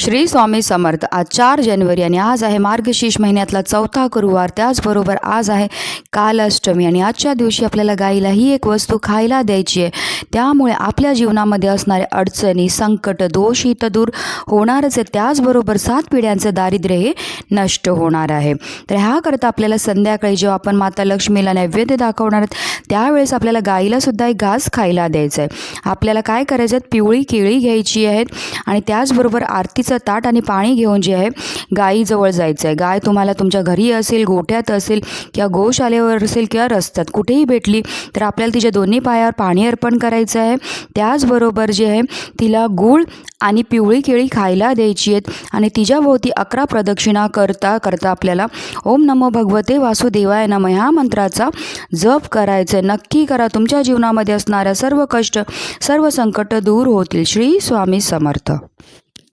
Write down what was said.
श्री स्वामी समर्थ। आज 4 जानेवारी आणि आज आहे मार्गशीर्ष महिन्यातला चौथा गुरुवार। त्याचबरोबर आज आहे कालाष्टमी आणि आजच्या दिवशी आपल्याला गाईला ही एक वस्तू खायला द्यायची आहे। त्यामुळे आपल्या जीवनामध्ये असणारे अडचणी, संकट, दोष ही तर दूर होणारच आहे, त्याचबरोबर 7 पिढ्यांचं दारिद्र्य हे नष्ट होणार आहे। तर ह्याकरता आपल्याला संध्याकाळी जेव्हा आपण माता लक्ष्मीला नैवेद्य दाखवणार आहोत त्यावेळेस आपल्याला गाईला सुद्धा एक घास खायला द्यायचं आहे। आपल्याला काय करायचं आहे, पिवळी केळी घ्यायची आहेत आणि त्याचबरोबर आरतीचं ताट आणि पाणी घेऊन जे आहे गाईजवळ जायचं आहे। गाय तुम्हाला तुमच्या घरी असेल, गोठ्यात असेल किंवा गोशाळेवर असेल किंवा रस्त्यात कुठेही भेटली तर आपल्याला तिच्या दोन्ही पायावर पाणी अर्पण करायचं आहे। त्याचबरोबर जे आहे तिला गूळ आणि पिवळी केळी खायला द्यायची आहेत आणि तिच्याभोवती 11 प्रदक्षिणा करता करता आपल्याला ओम नमो भगवते वासुदेवाय नमः ह्या मंत्राचा जप करायचा आहे। नक्की करा, तुमच्या जीवनामध्ये असणाऱ्या सर्व कष्ट, सर्व संकट दूर होतील। श्री स्वामी समर्थ।